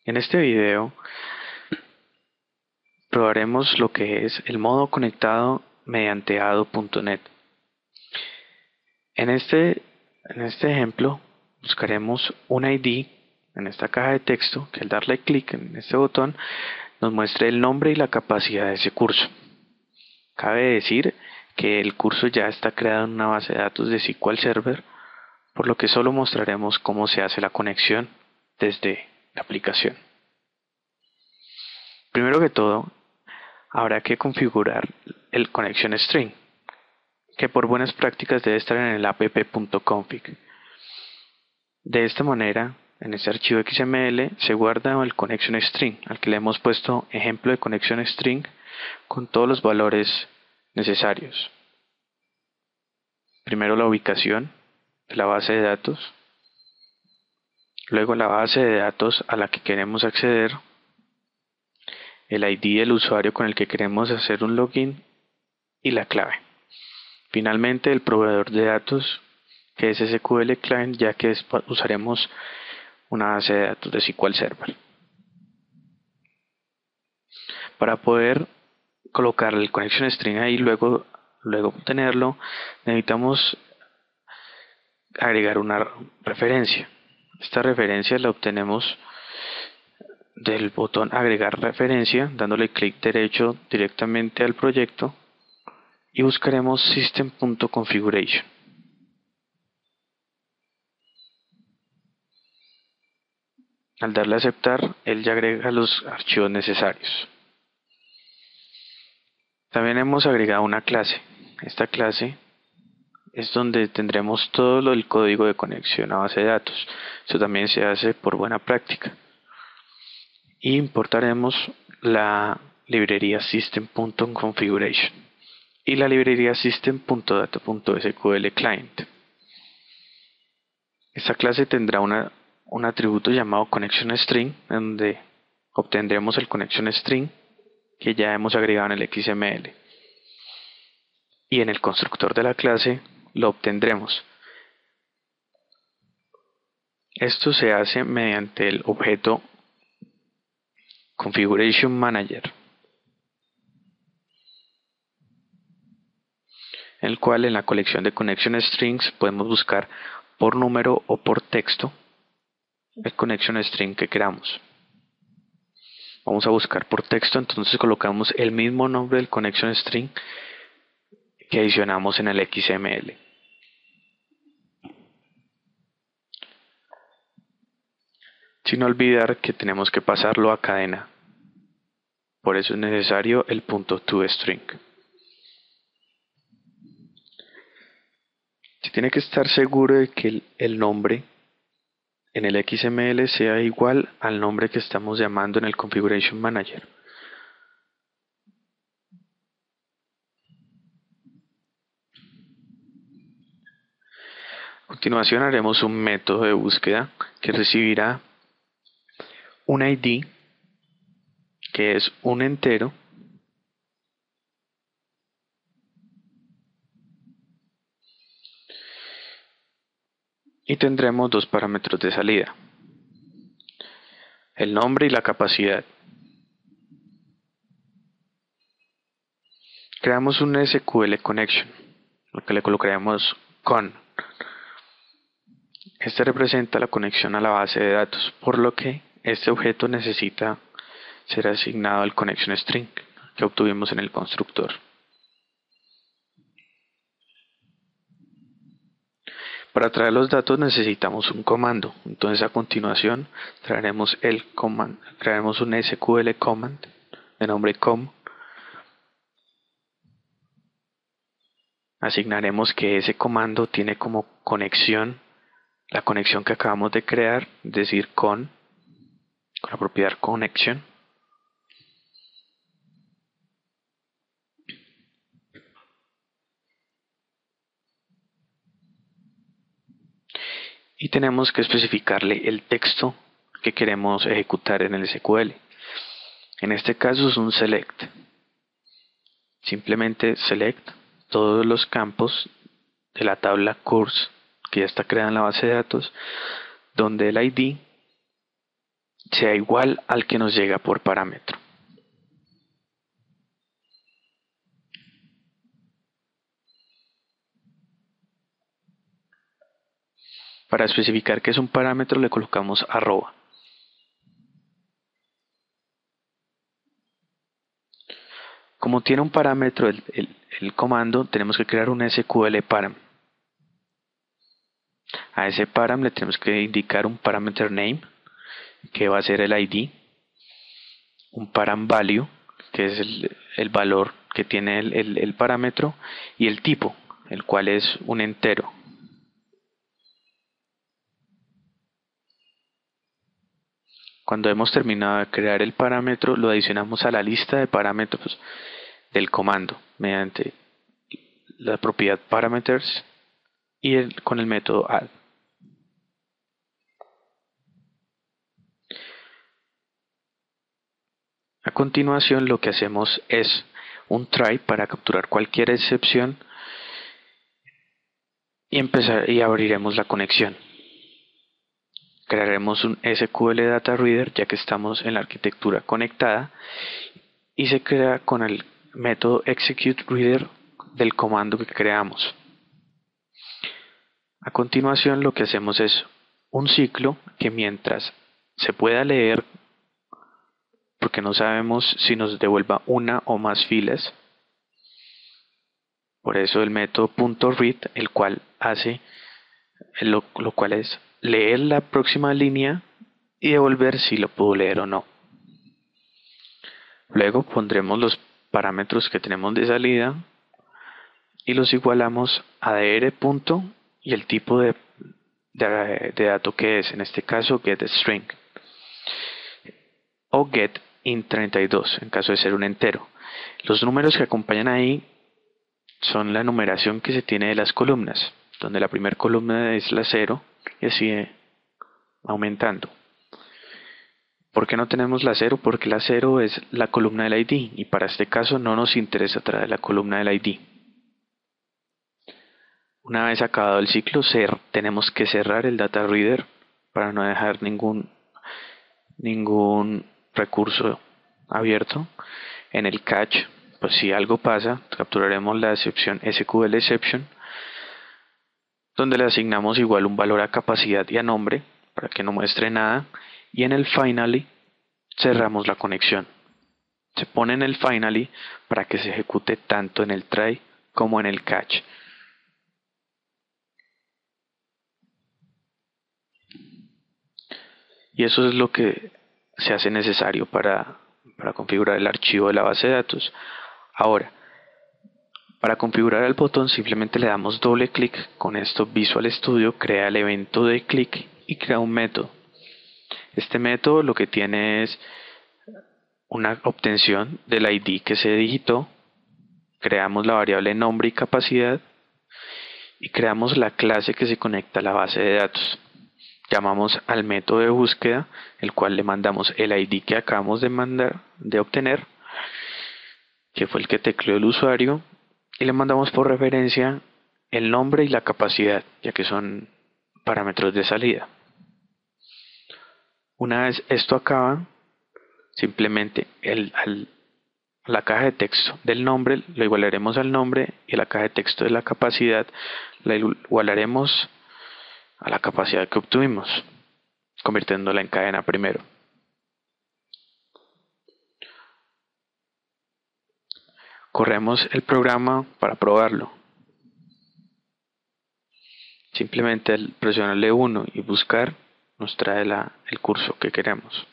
En este video probaremos lo que es el modo conectado mediante ADO.NET. En este ejemplo buscaremos un ID en esta caja de texto que al darle clic en este botón nos muestre el nombre y la capacidad de ese curso. Cabe decir que el curso ya está creado en una base de datos de SQL Server, por lo que solo mostraremos cómo se hace la conexión desde la aplicación. Primero que todo, habrá que configurar el connection string, que por buenas prácticas debe estar en el app.config. De esta manera, en este archivo XML se guarda el connection string, al que le hemos puesto ejemplo de connection string con todos los valores necesarios. Primero la ubicación de la base de datos, luego la base de datos a la que queremos acceder, el ID del usuario con el que queremos hacer un login y la clave. Finalmente el proveedor de datos, que es SQL Client, ya que usaremos una base de datos de SQL Server. Para poder colocar el connection string ahí, luego obtenerlo, necesitamos agregar una referencia. Esta referencia la obtenemos del botón agregar referencia, dándole clic derecho directamente al proyecto y buscaremos system.configuration. Al darle a aceptar, él ya agrega los archivos necesarios. También hemos agregado una clase. Esta clase es donde tendremos todo el código de conexión a base de datos. Esto también se hace por buena práctica. Y importaremos la librería system.configuration y la librería system.data.sql client. Esta clase tendrá un atributo llamado connection string, donde obtendremos el connection string que ya hemos agregado en el XML. Y en el constructor de la clase lo obtendremos. Esto se hace mediante el objeto Configuration Manager, el cual en la colección de Connection Strings podemos buscar por número o por texto el Connection String que queramos. Vamos a buscar por texto, entonces colocamos el mismo nombre del Connection String que adicionamos en el XML. Sin olvidar que tenemos que pasarlo a cadena. Por eso es necesario el .toString. Se tiene que estar seguro de que el nombre en el XML sea igual al nombre que estamos llamando en el Configuration Manager. A continuación haremos un método de búsqueda que recibirá un ID, que es un entero, y tendremos dos parámetros de salida, el nombre y la capacidad. Creamos un SQL connection, lo que le colocaremos con. Este representa la conexión a la base de datos, por lo que este objeto necesita ser asignado al connection string que obtuvimos en el constructor. Para traer los datos necesitamos un comando, entonces a continuación traeremos un SQL command de nombre com. Asignaremos que ese comando tiene como conexión la conexión que acabamos de crear, es decir, con la propiedad connection. Y tenemos que especificarle el texto que queremos ejecutar en el SQL. En este caso es un select. Simplemente select todos los campos de la tabla course que ya está creada en la base de datos, donde el ID sea igual al que nos llega por parámetro. Para especificar que es un parámetro le colocamos arroba. Como tiene un parámetro el comando, tenemos que crear un SQL param. A ese param le tenemos que indicar un parameter name, que va a ser el ID, un param value, que es el valor que tiene el parámetro, y el tipo, el cual es un entero. Cuando hemos terminado de crear el parámetro, lo adicionamos a la lista de parámetros del comando mediante la propiedad parameters y con el método add. A continuación lo que hacemos es un try para capturar cualquier excepción y abriremos la conexión. Crearemos un SQL Data Reader ya que estamos en la arquitectura conectada y se crea con el método executeReader del comando que creamos. A continuación lo que hacemos es un ciclo que mientras se pueda leer, porque no sabemos si nos devuelva una o más filas, por eso el método .read, el cual hace lo cual es leer la próxima línea y devolver si lo pudo leer o no. Luego pondremos los parámetros que tenemos de salida y los igualamos a dr punto y el tipo de dato que es, en este caso getString o getInt32 en caso de ser un entero. Los números que acompañan ahí son la numeración que se tiene de las columnas, donde la primera columna es la 0 y así aumentando. ¿Por qué no tenemos la 0? Porque la 0 es la columna del ID y para este caso no nos interesa traer la columna del ID. Una vez acabado el ciclo, tenemos que cerrar el data reader para no dejar ningún recurso abierto. En el catch, pues si algo pasa, capturaremos la excepción SQL exception, donde le asignamos igual un valor a capacidad y a nombre para que no muestre nada, y en el finally cerramos la conexión. Se pone en el finally para que se ejecute tanto en el try como en el catch. Y eso es lo que se hace necesario para configurar el archivo de la base de datos. Ahora, para configurar el botón simplemente le damos doble clic. Con esto Visual Studio crea el evento de clic y crea un método. Este método lo que tiene es una obtención del ID que se digitó. Creamos la variable nombre y capacidad y creamos la clase que se conecta a la base de datos. Llamamos al método de búsqueda, el cual le mandamos el ID que acabamos de obtener, que fue el que tecleó el usuario, y le mandamos por referencia el nombre y la capacidad, ya que son parámetros de salida. Una vez esto acaba, simplemente la caja de texto del nombre lo igualaremos al nombre y la caja de texto de la capacidad la igualaremos a la capacidad que obtuvimos, convirtiéndola en cadena primero. Corremos el programa para probarlo. Simplemente al presionarle 1 y buscar nos trae el curso que queremos.